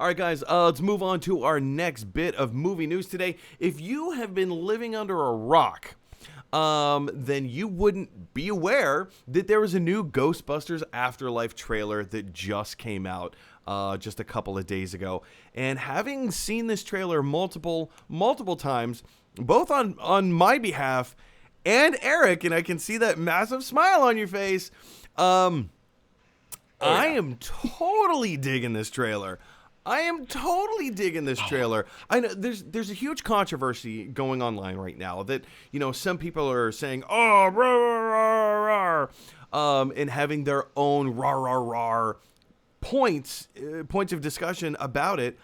All right, guys, let's move on to our next bit of movie news today. If you have been living under a rock, then you wouldn't be aware that there was a new Ghostbusters Afterlife trailer that just came out just a couple of days ago. And having seen this trailer multiple times, both on my behalf and Eric, and I can see that massive smile on your face, I am totally digging this trailer. I know there's a huge controversy going online right now that, some people are saying, oh, rah, rah, rah, rah, and having their own rah, rah, rah points of discussion about it.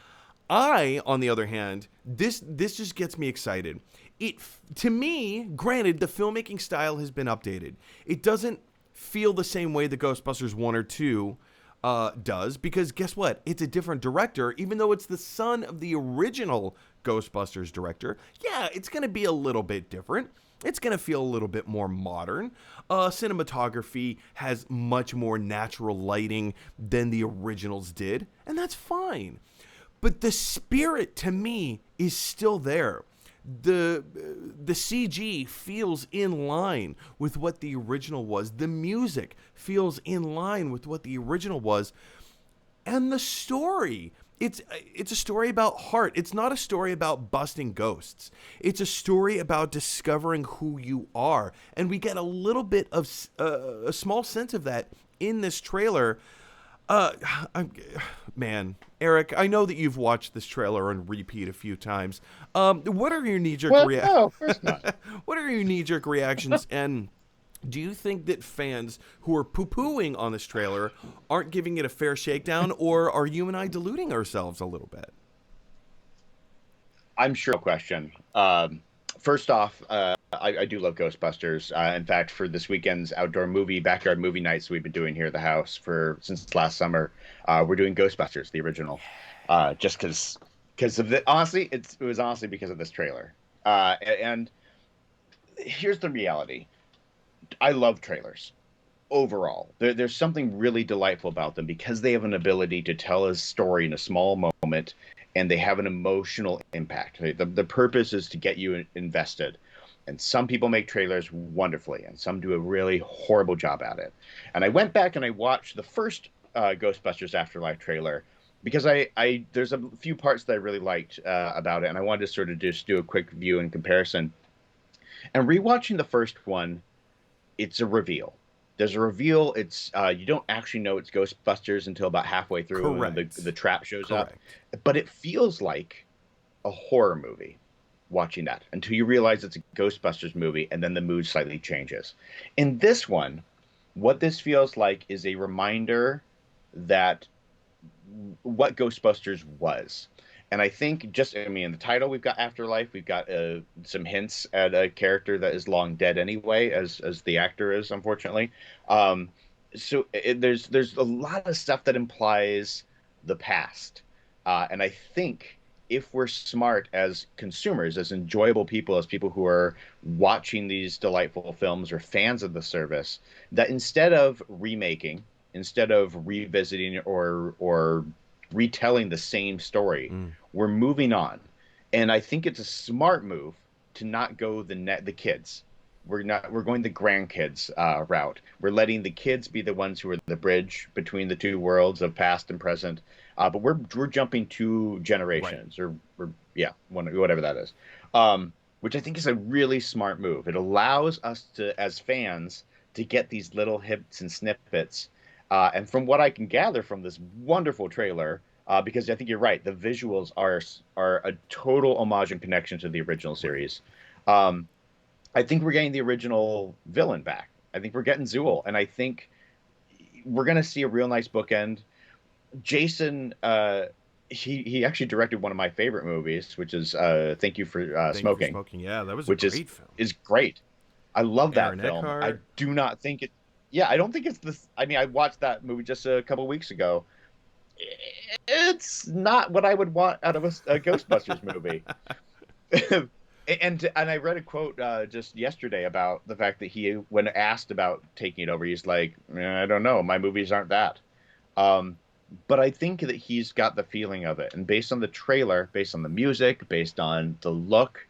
I, on the other hand, this just gets me excited. To me, granted, the filmmaking style has been updated. It doesn't feel the same way the Ghostbusters 1 or 2 does, because guess what? It's a different director, even though it's the son of the original Ghostbusters director. Yeah, it's going to be a little bit different. It's going to feel a little bit more modern. Cinematography has much more natural lighting than the originals did, and that's fine. But the spirit, to me, is still there. The CG feels in line with what the original was. The music feels in line with what the original was. And the story, it's a story about heart. It's not a story about busting ghosts. It's a story about discovering who you are. And we get a little bit of a small sense of that in this trailer. Man, Eric, I know that you've watched this trailer on repeat a few times. What are your knee-jerk reactions? No, of course not. What are your knee-jerk reactions? And do you think that fans who are poo-pooing on this trailer aren't giving it a fair shakedown, or are you and I deluding ourselves a little bit? I'm sure. No question. First off, I do love Ghostbusters. In fact, for this weekend's backyard movie nights we've been doing here at the house since last summer, we're doing Ghostbusters, the original, just because of the honestly, it was honestly because of this trailer. And here's the reality: I love trailers. Overall, there's something really delightful about them because they have an ability to tell a story in a small moment, and they have an emotional impact. The purpose is to get you invested. And some people make trailers wonderfully, and some do a really horrible job at it. And I went back and I watched the first Ghostbusters Afterlife trailer because there's a few parts that I really liked about it, and I wanted to sort of just do a quick view and comparison. And rewatching the first one, it's a reveal. There's a reveal. It's you don't actually know it's Ghostbusters until about halfway through. Correct. When the trap shows Correct. up. But it feels like a horror movie watching that until you realize it's a Ghostbusters movie, and then the mood slightly changes. In this one, what this feels like is a reminder that what Ghostbusters was. And I think in the title, we've got Afterlife. We've got some hints at a character that is long dead anyway, as the actor is, unfortunately. There's a lot of stuff that implies the past. And I think if we're smart as consumers, as enjoyable people, as people who are watching these delightful films or fans of the service, that instead of remaking, instead of revisiting or retelling the same story, we're moving on. And I think it's a smart move to not go the kids. We're going the grandkids route. We're letting the kids be the ones who are the bridge between the two worlds of past and present. But we're jumping 2 generations, right. or whatever that is, which I think is a really smart move. It allows us to, as fans, to get these little hints and snippets. And from what I can gather from this wonderful trailer, because I think you're right, the visuals are a total homage and connection to the original series. I think we're getting the original villain back. I think we're getting Zool, and I think we're going to see a real nice bookend. Jason, he actually directed one of my favorite movies, which is Thank You for Smoking. Yeah, that was a great film. Is great. I love that Aaron film. Eckhart. I do not think it. Yeah, I don't think it's this. I mean, I watched that movie just a couple of weeks ago. It's not what I would want out of a Ghostbusters movie. And I read a quote just yesterday about the fact that when asked about taking it over, he's like, I don't know, my movies aren't that. but I think that he's got the feeling of it. And based on the trailer, based on the music, based on the look,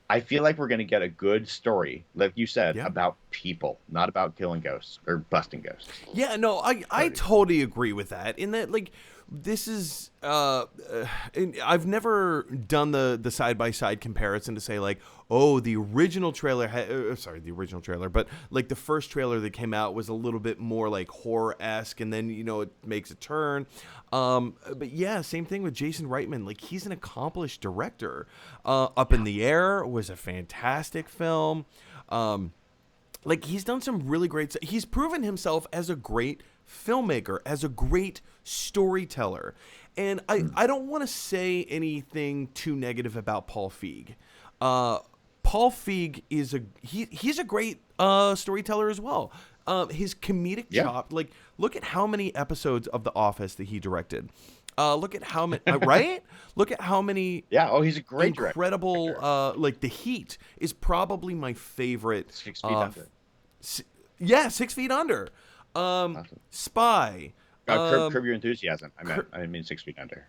I feel like we're going to get a good story, like you said, Yeah. about people, not about killing ghosts or busting ghosts. Yeah, no, I Sorry. totally agree with that. In that, like, this is and I've never done the side by side comparison to say like, oh, the original trailer, sorry, the original trailer, but like the first trailer that came out was a little bit more like horror esque, and then it makes a turn. But yeah, same thing with Jason Reitman. Like, he's an accomplished director. Up in the Air was a fantastic film. Like, he's done some really great. He's proven himself as a great filmmaker, as a great storyteller. And I don't want to say anything too negative about Paul Feig. Paul Feig is he's a great storyteller as well. His comedic chop, like, look at how many episodes of The Office that he directed. Look at how many, right? Look at how many. Yeah. Oh, he's a great incredible. director. Like, The Heat is probably my favorite. 6 Feet Under. Yeah, 6 Feet Under. Awesome. Spy. Curb Your Enthusiasm. I didn't mean 6 Feet Under,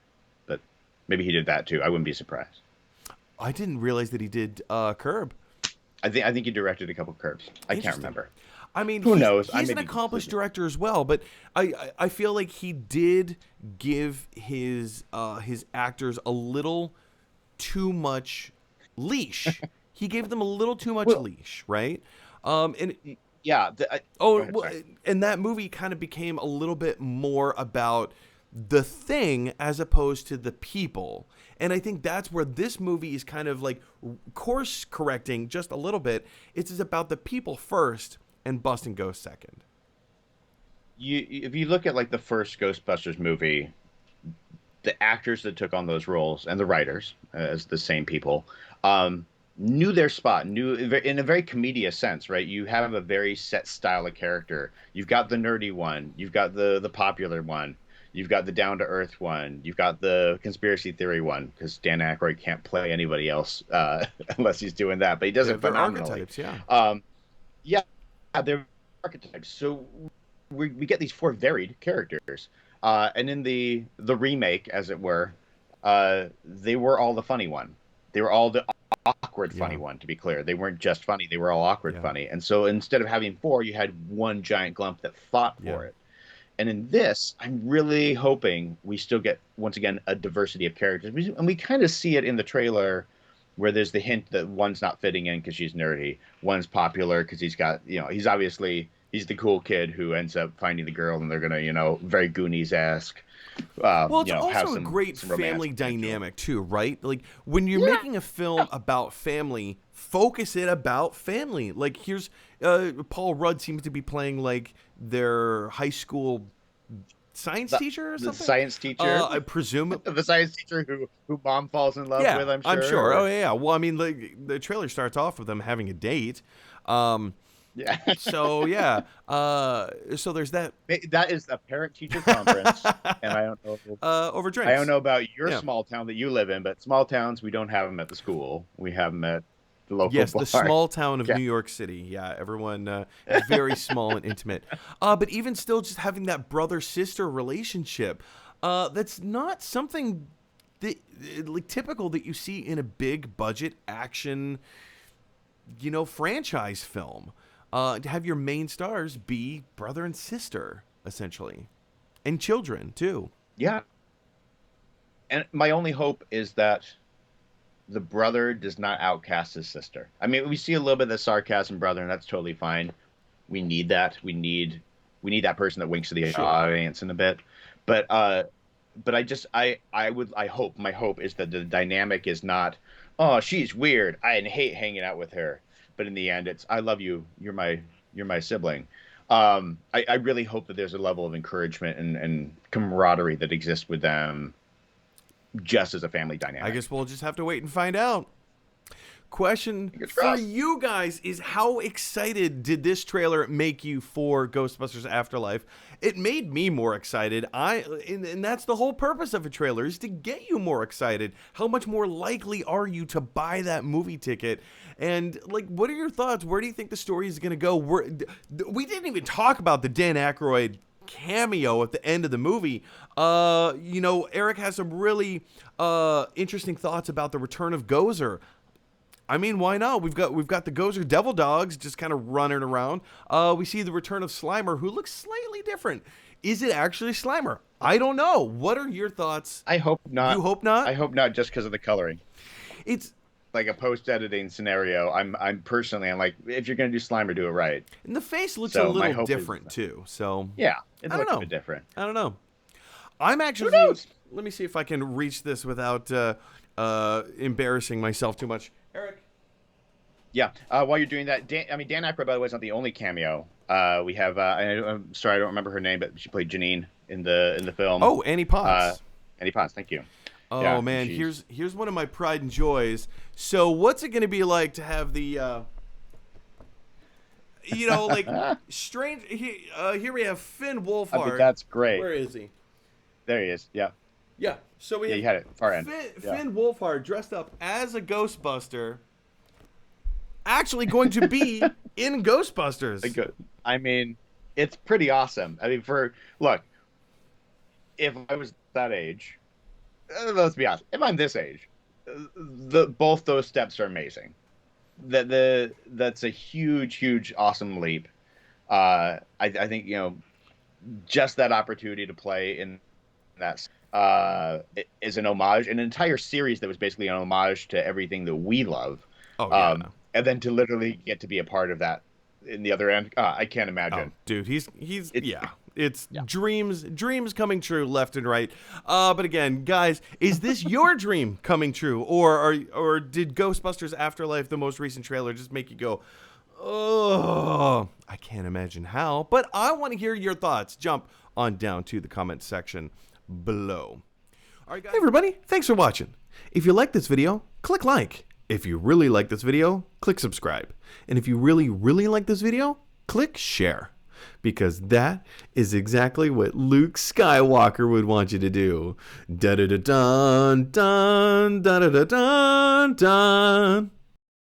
but maybe he did that too. I wouldn't be surprised. I didn't realize that he did Curb. I think he directed a couple Curbs. I can't remember. I mean, who knows? He's an accomplished director as well, but I feel like he did give his actors a little too much leash. He gave them a little too much leash, right? And yeah. And that movie kind of became a little bit more about the thing as opposed to the people. And I think that's where this movie is kind of like course correcting just a little bit. It's about the people first and busting ghosts second. If you look at like the first Ghostbusters movie, the actors that took on those roles and the writers, as the same people, knew their spot, knew in a very comedic sense, right? You have a very set style of character. You've got the nerdy one, you've got the popular one, you've got the down to earth one, you've got the conspiracy theory one, because Dan Aykroyd can't play anybody else unless he's doing that, but he does it phenomenally. Archetypes, yeah. Yeah, they're archetypes. So we get these four varied characters, and in the remake, as it were, they were all the funny one. They were all the awkward funny one, to be clear. They weren't just funny, they were all awkward funny. And so instead of having four, you had one giant glump that fought for it. And in this, I'm really hoping we still get, once again, a diversity of characters. And we kind of see it in the trailer, where there's the hint that one's not fitting in because she's nerdy, one's popular because he's got, he's the cool kid who ends up finding the girl, and they're gonna, very Goonies-esque. Well, it's also a great family dynamic too, right? Like, when you're making a film about family, focus it about family. Like, here's Paul Rudd seems to be playing like their high school science teacher or something. The science teacher, I presume. The science teacher who mom falls in love with. I'm sure. Oh yeah. Well, I mean, the trailer starts off with them having a date. Yeah. So yeah. So there's that. That is a parent-teacher conference, and I don't know. Over drinks. I don't know about your small town that you live in, but small towns, we don't have them at the school. We have them at the local bar. The small town of New York City. Yeah, everyone very small and intimate. But even still, just having that brother-sister relationship, that's not something that like typical that you see in a big budget action, franchise film. To have your main stars be brother and sister, essentially, and children too. Yeah. And my only hope is that the brother does not outcast his sister. I mean, we see a little bit of the sarcasm, brother, and that's totally fine. We need that. We need that person that winks to the audience in a bit. But I hope, my hope is that the dynamic is not, oh, she's weird, I hate hanging out with her. But in the end, it's, I love you. You're my sibling. I really hope that there's a level of encouragement and camaraderie that exists with them, just as a family dynamic. I guess we'll just have to wait and find out. Question for you guys is, how excited did this trailer make you for Ghostbusters Afterlife? It made me more excited. And that's the whole purpose of a trailer, is to get you more excited. How much more likely are you to buy that movie ticket? And like, what are your thoughts? Where do you think the story is going to go? We didn't even talk about the Dan Aykroyd cameo at the end of the movie. Eric has some really interesting thoughts about the return of Gozer. I mean, why not? We've got the Gozer Devil Dogs just kind of running around. We see the return of Slimer, who looks slightly different. Is it actually Slimer? I don't know. What are your thoughts? I hope not. You hope not? I hope not, just because of the coloring. It's like a post-editing scenario. I'm like, if you're gonna do Slimer, do it right. And the face looks So a my little hope different is- too. So Yeah, it I don't looks a know. bit different. I don't know. I'm actually. knows? Let me see if I can reach this without embarrassing myself too much. Eric. Yeah. While you're doing that, Dan Aykroyd, by the way, is not the only cameo. We have. I'm sorry, I don't remember her name, but she played Janine in the film. Oh, Annie Potts. Annie Potts. Thank you. Oh Yeah, man, here's one of my pride and joys. So what's it going to be like to have the like strange here we have Finn Wolfhard. I think that's great. Where is he? There he is. Yeah. Yeah. So we Yeah, you had it. Far end. Finn Wolfhard dressed up as a Ghostbuster actually going to be in Ghostbusters. I mean, it's pretty awesome. I mean, look, if I was that age, let's be honest. If I'm this age, both those steps are amazing. That's a huge, awesome leap. I think just that opportunity to play in that is an homage, an entire series that was basically an homage to everything that we love. Oh yeah. And then to literally get to be a part of that in the other end, I can't imagine. Oh, dude, it's dreams coming true left and right. But again, guys, is this your dream coming true, or did Ghostbusters Afterlife, the most recent trailer, just make you go, oh, I can't imagine how? But I want to hear your thoughts. Jump on down to the comment section below. All right, guys. Hey, everybody, thanks for watching. If you like this video, click like. If you really like this video, click subscribe. And if you really like this video, click share. Because that is exactly what Luke Skywalker would want you to do. Da da da dun dun da da da dun dun.